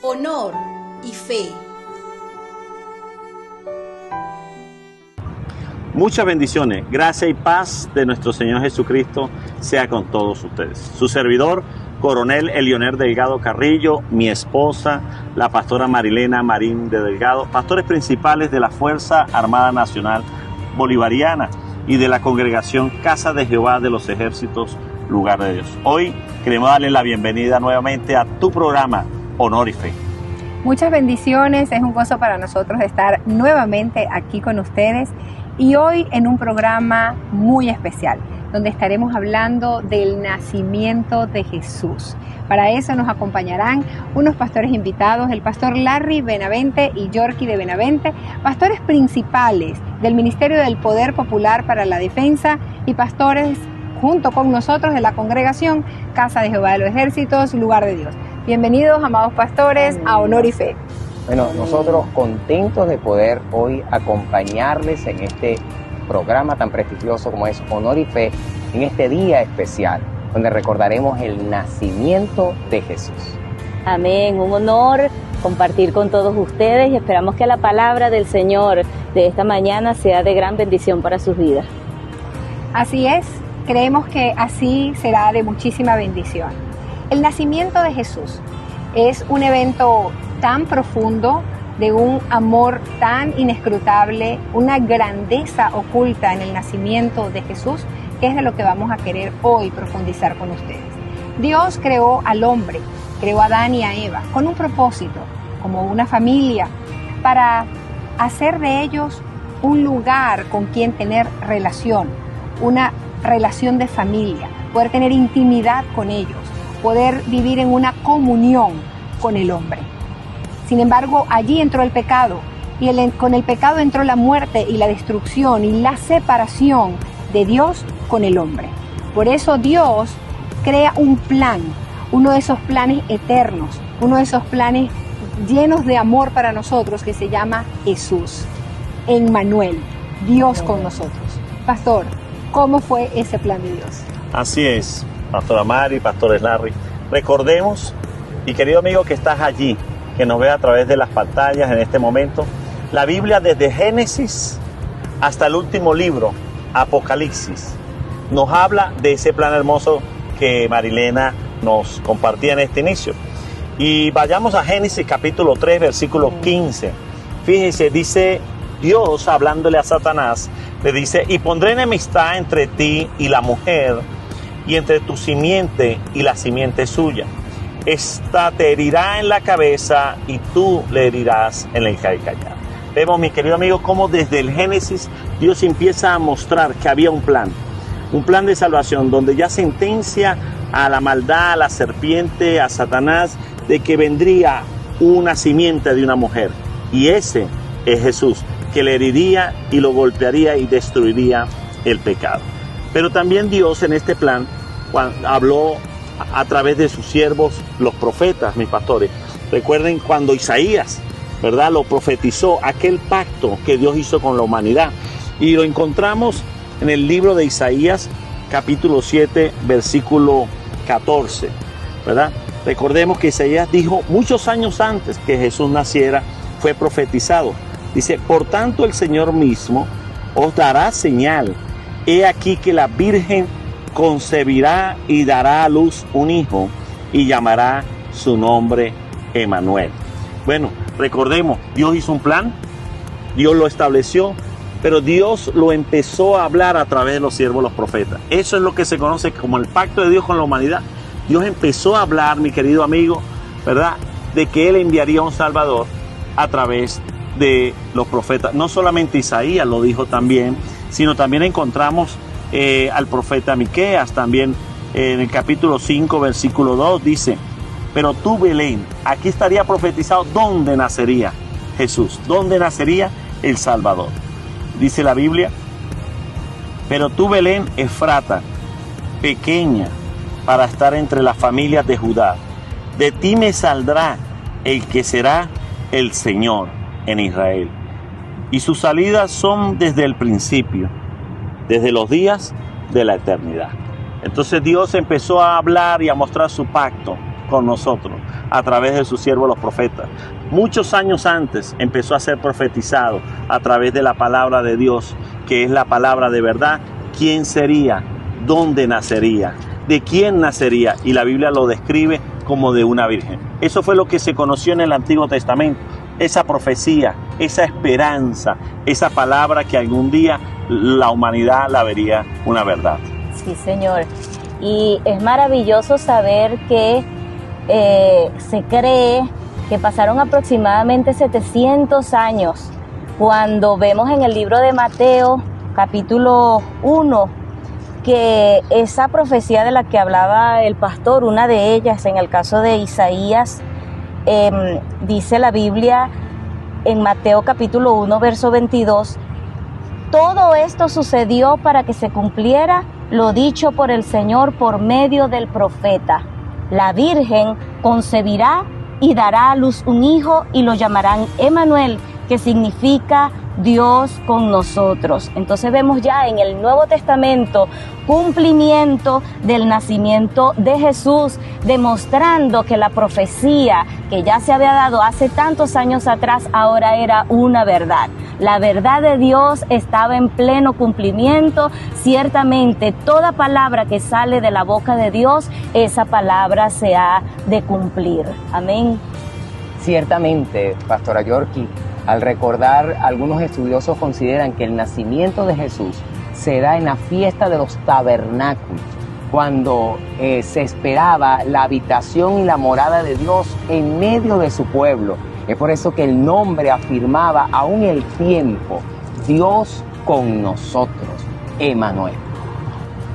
honor y fe. Muchas bendiciones, gracia y paz de nuestro Señor Jesucristo sea con todos ustedes. Su servidor, Coronel Elioner Delgado Carrillo, mi esposa, la pastora Marilena Marín de Delgado, pastores principales de la Fuerza Armada Nacional Bolivariana y de la Congregación Casa de Jehová de los Ejércitos, Lugar de Dios. Hoy queremos darle la bienvenida nuevamente a tu programa Honor y Fe. Muchas bendiciones, es un gozo para nosotros estar nuevamente aquí con ustedes y hoy en un programa muy especial, donde estaremos hablando del nacimiento de Jesús. Para eso nos acompañarán unos pastores invitados, el pastor Larry Benavente y Yorky de Benavente, pastores principales del Ministerio del Poder Popular para la Defensa y pastores junto con nosotros de la congregación Casa de Jehová de los Ejércitos, Lugar de Dios. Bienvenidos, amados pastores, a Honor y Fe. Bueno, nosotros contentos de poder hoy acompañarles en este programa tan prestigioso como es Honor y Fe, en este día especial, donde recordaremos el nacimiento de Jesús. Amén, un honor compartir con todos ustedes y esperamos que la palabra del Señor de esta mañana sea de gran bendición para sus vidas. Así es, creemos que así será de muchísima bendición. El nacimiento de Jesús es un evento tan profundo, de un amor tan inescrutable, una grandeza oculta en el nacimiento de Jesús, que es de lo que vamos a querer hoy profundizar con ustedes. Dios creó al hombre, creó a Adán y a Eva con un propósito, como una familia, para hacer de ellos un lugar con quien tener relación, una relación de familia, poder tener intimidad con ellos, poder vivir en una comunión con el hombre. Sin embargo, allí entró el pecado y con el pecado entró la muerte y la destrucción y la separación de Dios con el hombre. Por eso Dios crea un plan, uno de esos planes eternos, uno de esos planes llenos de amor para nosotros que se llama Jesús, Emmanuel, Dios con nosotros. Pastor, ¿cómo fue ese plan de Dios? Así es, Pastora Mari, Pastores Larry. Recordemos, y querido amigo que estás allí, que nos ve a través de las pantallas en este momento, la Biblia desde Génesis hasta el último libro, Apocalipsis, nos habla de ese plan hermoso que Marilena nos compartía en este inicio. Y vayamos a Génesis capítulo 3, versículo 15. Fíjese, dice Dios hablándole a Satanás, le dice: y pondré enemistad entre ti y la mujer, y entre tu simiente y la simiente suya. Esta te herirá en la cabeza y tú le herirás en el calcañar. Vemos, mi querido amigo, cómo desde el Génesis Dios empieza a mostrar que había un plan de salvación, donde ya sentencia a la maldad, a la serpiente, a Satanás, de que vendría una simiente de una mujer. Y ese es Jesús, que le heriría y lo golpearía y destruiría el pecado. Pero también Dios en este plan habló a través de sus siervos, los profetas, mis pastores. Recuerden cuando Isaías, ¿verdad?, lo profetizó, aquel pacto que Dios hizo con la humanidad. Y lo encontramos en el libro de Isaías, capítulo 7, versículo 14, ¿verdad? Recordemos que Isaías dijo muchos años antes que Jesús naciera, fue profetizado. Dice: por tanto el Señor mismo os dará señal. He aquí que la Virgen concebirá y dará a luz un hijo y llamará su nombre Emmanuel. Bueno, recordemos, Dios hizo un plan, Dios lo estableció, pero Dios lo empezó a hablar a través de los siervos, los profetas. Eso es lo que se conoce como el pacto de Dios con la humanidad. Dios empezó a hablar, mi querido amigo, ¿verdad?, de que Él enviaría un Salvador a través de los profetas. No solamente Isaías lo dijo también, sino también encontramos al profeta Miqueas también en el capítulo 5, versículo 2, dice: pero tú, Belén, aquí estaría profetizado dónde nacería Jesús, dónde nacería el Salvador. Dice la Biblia: pero tú, Belén Efrata, pequeña para estar entre las familias de Judá, de ti me saldrá el que será el Señor en Israel. Y sus salidas son desde el principio, desde los días de la eternidad. Entonces Dios empezó a hablar y a mostrar su pacto con nosotros a través de sus siervos los profetas. Muchos años antes empezó a ser profetizado a través de la palabra de Dios, que es la palabra de verdad. ¿Quién sería? ¿Dónde nacería? ¿De quién nacería? Y la Biblia lo describe como de una virgen. Eso fue lo que se conoció en el Antiguo Testamento. Esa profecía, esa esperanza, esa palabra que algún día la humanidad la vería una verdad. Sí, Señor. Y es maravilloso saber que se cree que pasaron aproximadamente 700 años cuando vemos en el libro de Mateo, capítulo 1, que esa profecía de la que hablaba el pastor, una de ellas, en el caso de Isaías, dice la Biblia en Mateo capítulo 1, verso 22, todo esto sucedió para que se cumpliera lo dicho por el Señor por medio del profeta. La Virgen concebirá y dará a luz un hijo y lo llamarán Emmanuel, que significa Dios con nosotros. Entonces vemos ya en el Nuevo Testamento cumplimiento del nacimiento de Jesús, demostrando que la profecía que ya se había dado hace tantos años atrás ahora era una verdad. La verdad de Dios estaba en pleno cumplimiento. Ciertamente toda palabra que sale de la boca de Dios, esa palabra se ha de cumplir. Amén. Ciertamente, Pastora Yorkie, al recordar, algunos estudiosos consideran que el nacimiento de Jesús se da en la fiesta de los tabernáculos, cuando se esperaba la habitación y la morada de Dios en medio de su pueblo. Es por eso que el nombre afirmaba aún el tiempo, Dios con nosotros, Emmanuel.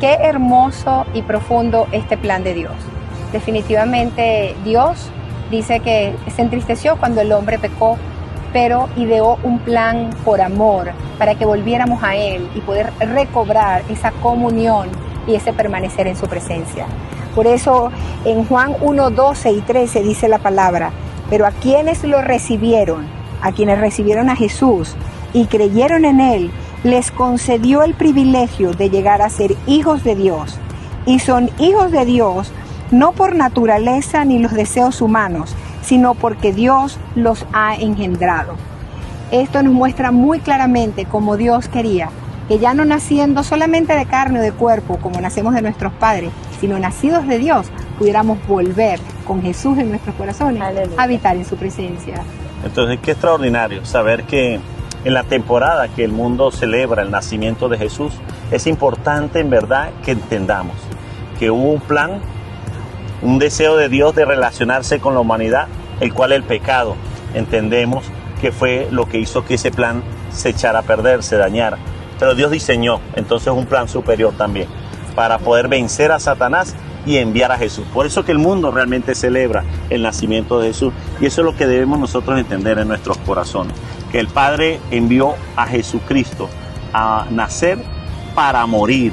Qué hermoso y profundo este plan de Dios. Definitivamente Dios dice que se entristeció cuando el hombre pecó, pero ideó un plan por amor para que volviéramos a Él y poder recobrar esa comunión y ese permanecer en su presencia. Por eso en Juan 1, 12 y 13 dice la palabra, pero a quienes lo recibieron, a quienes recibieron a Jesús y creyeron en Él, les concedió el privilegio de llegar a ser hijos de Dios. Y son hijos de Dios no por naturaleza ni los deseos humanos, sino porque Dios los ha engendrado. Esto nos muestra muy claramente cómo Dios quería que ya no naciendo solamente de carne o de cuerpo, como nacemos de nuestros padres, sino nacidos de Dios, pudiéramos volver con Jesús en nuestros corazones, a habitar en su presencia. Entonces, qué extraordinario saber que en la temporada que el mundo celebra el nacimiento de Jesús, es importante en verdad que entendamos que hubo un plan, un deseo de Dios de relacionarse con la humanidad, el cual el pecado, entendemos que fue lo que hizo que ese plan se echara a perder, se dañara. Pero Dios diseñó entonces un plan superior también, para poder vencer a Satanás y enviar a Jesús. Por eso que el mundo realmente celebra el nacimiento de Jesús. Y eso es lo que debemos nosotros entender en nuestros corazones. Que el Padre envió a Jesucristo a nacer para morir,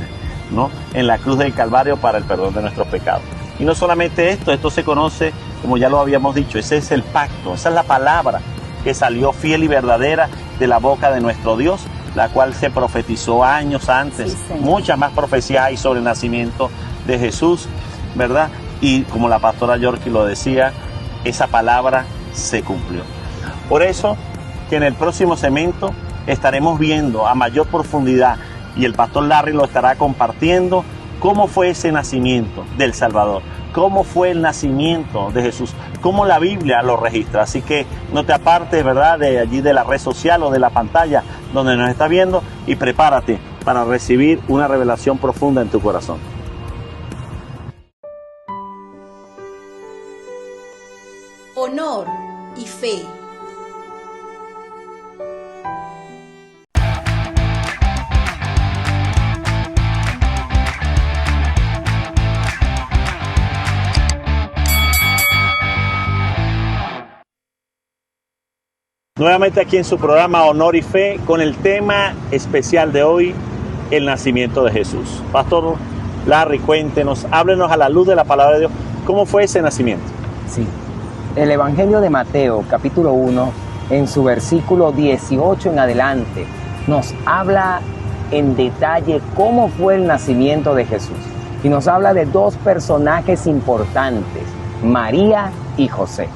¿no?, en la cruz del Calvario para el perdón de nuestros pecados. Y no solamente esto se conoce, como ya lo habíamos dicho, ese es el pacto, esa es la palabra que salió fiel y verdadera de la boca de nuestro Dios, la cual se profetizó años antes. Sí, muchas más profecías hay sobre el nacimiento de Jesús, ¿verdad? Y como la pastora Yorkie lo decía, esa palabra se cumplió. Por eso que en el próximo segmento estaremos viendo a mayor profundidad, y el pastor Larry lo estará compartiendo, cómo fue ese nacimiento del Salvador, cómo fue el nacimiento de Jesús, cómo la Biblia lo registra. Así que no te apartes, ¿verdad?, de allí de la red social o de la pantalla donde nos estás viendo, y prepárate para recibir una revelación profunda en tu corazón. Honor y fe. Nuevamente aquí en su programa Honor y Fe, con el tema especial de hoy, el nacimiento de Jesús. Pastor Larry, cuéntenos, háblenos a la luz de la palabra de Dios, ¿cómo fue ese nacimiento? Sí, el Evangelio de Mateo, capítulo 1, en su versículo 18 en adelante, nos habla en detalle cómo fue el nacimiento de Jesús. Y nos habla de dos personajes importantes, María y José.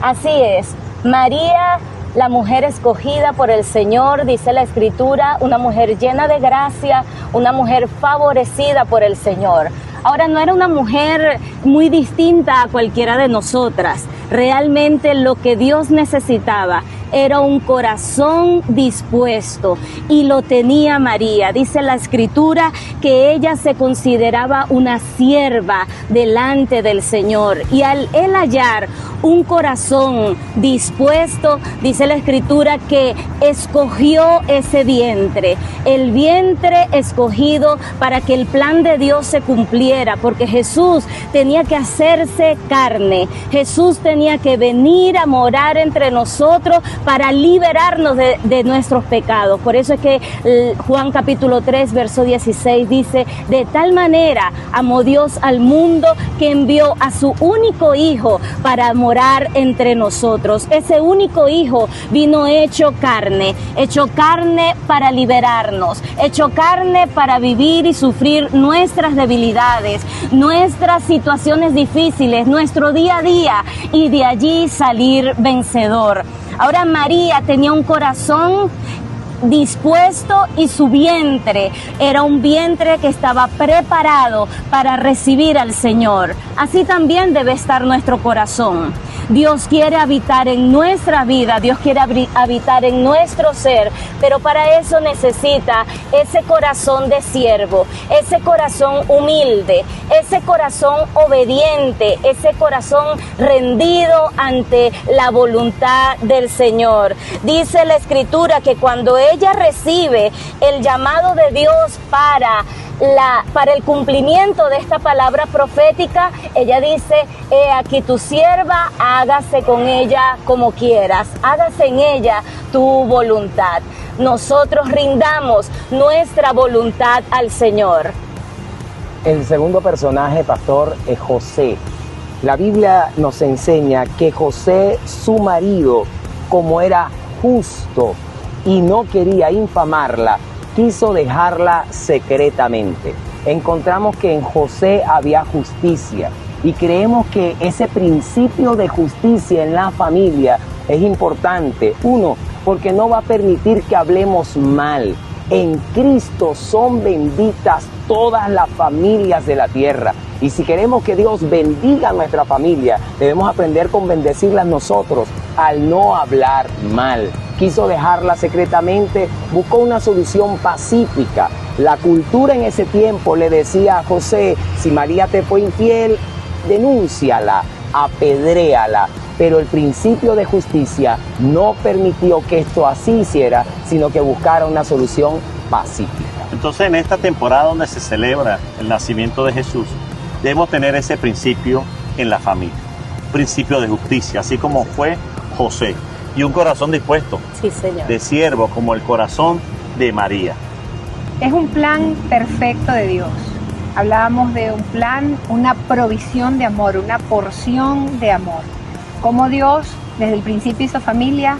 Así es, María, la mujer escogida por el Señor, dice la Escritura, una mujer llena de gracia, una mujer favorecida por el Señor. Ahora, no era una mujer muy distinta a cualquiera de nosotras. Realmente lo que Dios necesitaba era un corazón dispuesto, y lo tenía María. Dice la Escritura que ella se consideraba una sierva delante del Señor, y al él hallar un corazón dispuesto, dice la Escritura que escogió ese vientre, el vientre escogido para que el plan de Dios se cumpliera, porque Jesús tenía que hacerse carne, Jesús tenía que venir a morar entre nosotros para liberarnos de nuestros pecados. Por eso es que Juan capítulo 3 verso 16 dice: de tal manera amó Dios al mundo que envió a su único hijo para morar entre nosotros. Ese único hijo vino hecho carne para liberarnos, hecho carne para vivir y sufrir nuestras debilidades, nuestras situaciones difíciles, nuestro día a día, y de allí salir vencedor. Ahora, María tenía un corazón dispuesto, y su vientre era un vientre que estaba preparado para recibir al Señor. Así también debe estar nuestro corazón. Dios quiere habitar en nuestra vida, Dios quiere habitar en nuestro ser, pero para eso necesita ese corazón de siervo, ese corazón humilde, ese corazón obediente, ese corazón rendido ante la voluntad del Señor. Dice la Escritura que cuando ella recibe el llamado de Dios para el cumplimiento de esta palabra profética, ella dice: he aquí tu sierva, hágase con ella como quieras, hágase en ella tu voluntad. Nosotros rindamos nuestra voluntad al Señor. El segundo personaje, pastor, es José. La Biblia nos enseña que José, su marido, como era justo y no quería infamarla, quiso dejarla secretamente. Encontramos que en José había justicia, y creemos que ese principio de justicia en la familia es importante. Uno, porque no va a permitir que hablemos mal. En Cristo son benditas todas las familias de la tierra. Y si queremos que Dios bendiga a nuestra familia, debemos aprender con bendecirlas nosotros al no hablar mal. Quiso dejarla secretamente, buscó una solución pacífica. La cultura en ese tiempo le decía a José: si María te fue infiel, denúnciala, apedréala. Pero el principio de justicia no permitió que esto así hiciera, sino que buscara una solución pacífica. Entonces, en esta temporada donde se celebra el nacimiento de Jesús, debemos tener ese principio en la familia, principio de justicia, así como fue José, y un corazón dispuesto, Sí, Señor. de siervo, como el corazón de María. Es un plan perfecto de Dios. Hablábamos de un plan, una provisión de amor, una porción de amor. Como Dios, desde el principio hizo familia,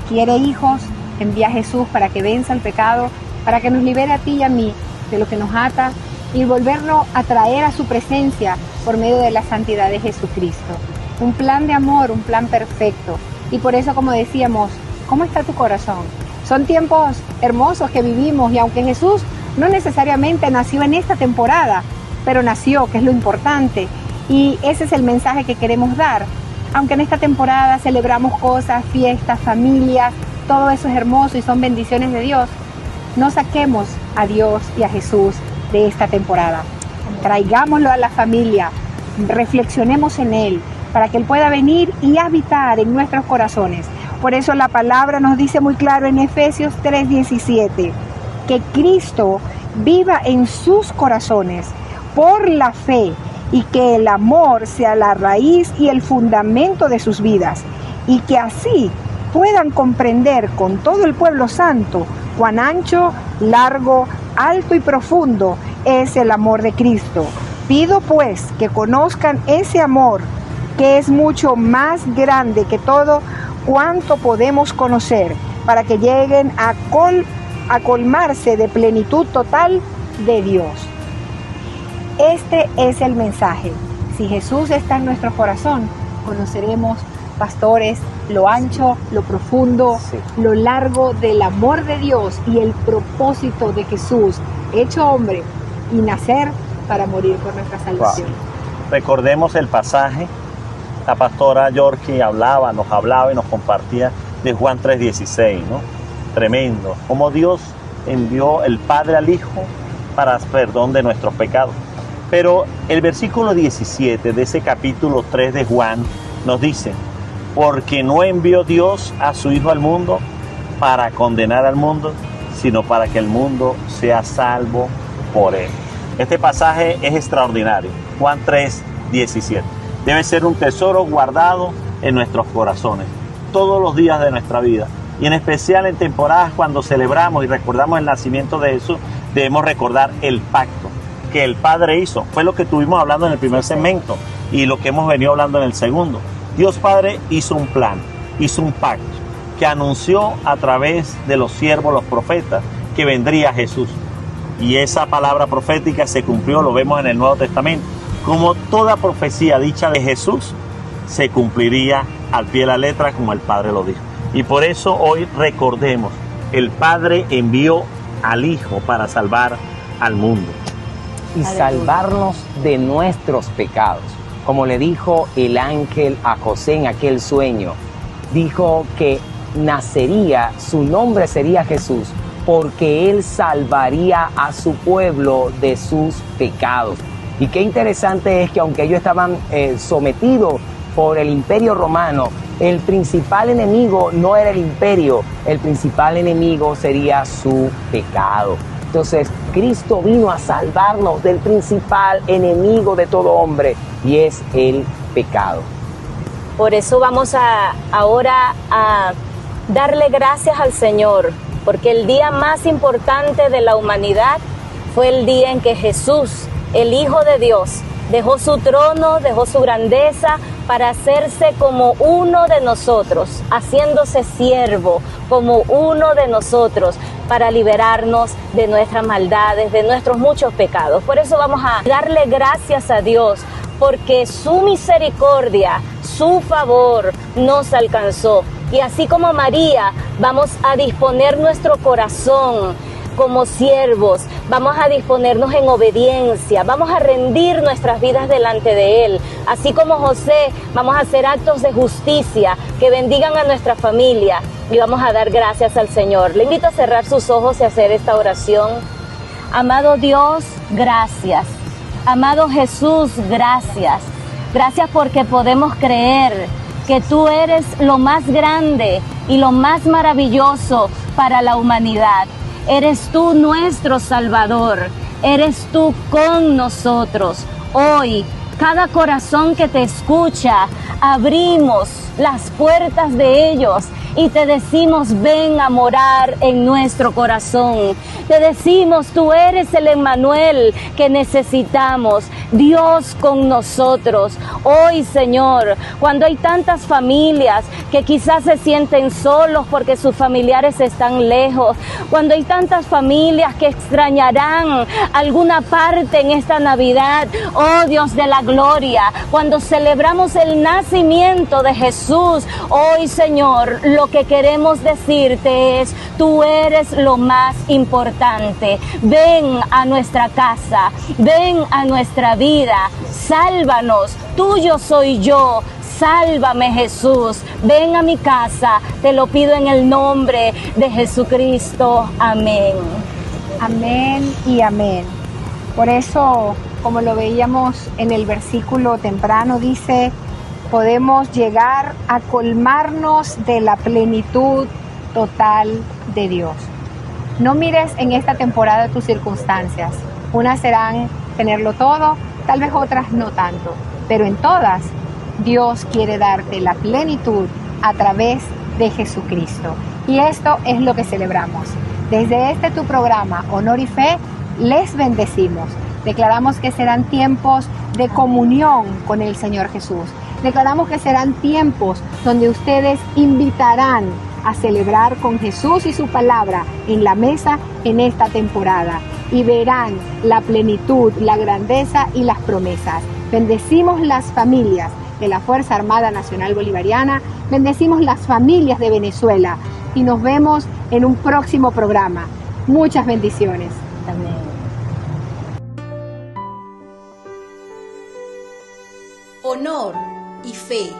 quiere hijos, envía a Jesús para que venza el pecado, para que nos libere a ti y a mí de lo que nos ata, y volverlo a traer a su presencia por medio de la santidad de Jesucristo. Un plan de amor, un plan perfecto. Y por eso, como decíamos, ¿cómo está tu corazón? Son tiempos hermosos que vivimos, y aunque Jesús no necesariamente nació en esta temporada, pero nació, que es lo importante, y ese es el mensaje que queremos dar. Aunque en esta temporada celebramos cosas, fiestas, familias, todo eso es hermoso y son bendiciones de Dios, no saquemos a Dios y a Jesús de esta temporada. Traigámoslo a la familia, reflexionemos en Él, para que Él pueda venir y habitar en nuestros corazones. Por eso la palabra nos dice muy claro en Efesios 3:17, que Cristo viva en sus corazones por la fe, y que el amor sea la raíz y el fundamento de sus vidas, y que así puedan comprender con todo el pueblo santo cuán ancho, largo, alto y profundo es el amor de Cristo. Pido pues que conozcan ese amor, que es mucho más grande que todo cuanto podemos conocer, para que lleguen a colmarse de plenitud total de Dios. Este es el mensaje. Si Jesús está en nuestro corazón, conoceremos, pastores, lo ancho, lo profundo, Sí. lo largo del amor de Dios y el propósito de Jesús, hecho hombre y nacer para morir por nuestra salvación. Recordemos el pasaje, la pastora Yorkie nos hablaba y nos compartía de Juan 3:16, ¿no? Tremendo, como Dios envió el Padre al Hijo para perdón de nuestros pecados. Pero el versículo 17 de ese capítulo 3 de Juan nos dice: porque no envió Dios a su Hijo al mundo para condenar al mundo, sino para que el mundo sea salvo por él. Este pasaje es extraordinario. Juan 3:17. Debe ser un tesoro guardado en nuestros corazones todos los días de nuestra vida. Y en especial en temporadas cuando celebramos y recordamos el nacimiento de Jesús, debemos recordar el pacto que el Padre hizo. Fue lo que estuvimos hablando en el primer segmento y lo que hemos venido hablando en el segundo. Dios Padre hizo un plan, hizo un pacto que anunció a través de los siervos, los profetas, que vendría Jesús. Y esa palabra profética se cumplió, lo vemos en el Nuevo Testamento. Como toda profecía dicha de Jesús, se cumpliría al pie de la letra como el Padre lo dijo. Y por eso hoy recordemos, el Padre envió al Hijo para salvar al mundo. Y salvarnos de nuestros pecados. Como le dijo el ángel a José en aquel sueño, dijo que nacería, su nombre sería Jesús, porque él salvaría a su pueblo de sus pecados. Y qué interesante es que aunque ellos estaban sometidos por el imperio romano, el principal enemigo no era el imperio, el principal enemigo sería su pecado. Entonces, Cristo vino a salvarnos del principal enemigo de todo hombre, y es el pecado. Por eso vamos ahora a darle gracias al Señor, porque el día más importante de la humanidad fue el día en que Jesús, el Hijo de Dios, dejó su trono, dejó su grandeza para hacerse como uno de nosotros, haciéndose siervo como uno de nosotros, para liberarnos de nuestras maldades, de nuestros muchos pecados. Por eso vamos a darle gracias a Dios, porque su misericordia, su favor nos alcanzó. Y así como María, vamos a disponer nuestro corazón como siervos, vamos a disponernos en obediencia, vamos a rendir nuestras vidas delante de Él. Así como José, vamos a hacer actos de justicia que bendigan a nuestra familia y vamos a dar gracias al Señor. Le invito a cerrar sus ojos y hacer esta oración. Amado Dios, gracias. Amado Jesús, gracias. Gracias porque podemos creer que tú eres lo más grande y lo más maravilloso para la humanidad. Eres tú nuestro Salvador, eres tú con nosotros. Hoy, cada corazón que te escucha, abrimos las puertas de ellos y te decimos: ven a morar en nuestro corazón. Te decimos: tú eres el Emmanuel que necesitamos, Dios con nosotros. Hoy, Señor, cuando hay tantas familias que quizás se sienten solos porque sus familiares están lejos, cuando hay tantas familias que extrañarán alguna parte en esta Navidad, oh Dios de la gloria, cuando celebramos el nacimiento de Jesús, hoy, Señor, lo que queremos decirte es: tú eres lo más importante. Ven a nuestra casa, ven a nuestra vida, sálvanos, tuyo soy yo. Sálvame, Jesús, ven a mi casa, te lo pido en el nombre de Jesucristo. Amén. Amén y amén. Por eso, como lo veíamos en el versículo temprano, dice: podemos llegar a colmarnos de la plenitud total de Dios. No mires en esta temporada tus circunstancias. Unas serán tenerlo todo, tal vez otras no tanto, pero en todas Dios quiere darte la plenitud a través de Jesucristo. Y esto es lo que celebramos. Desde este tu programa, Honor y Fe, les bendecimos. Declaramos que serán tiempos de comunión con el Señor Jesús. Declaramos que serán tiempos donde ustedes invitarán a celebrar con Jesús y su palabra en la mesa en esta temporada. Y verán la plenitud, la grandeza y las promesas. Bendecimos las familias de la Fuerza Armada Nacional Bolivariana, bendecimos las familias de Venezuela y nos vemos en un próximo programa. Muchas bendiciones. Amén. Honor y fe.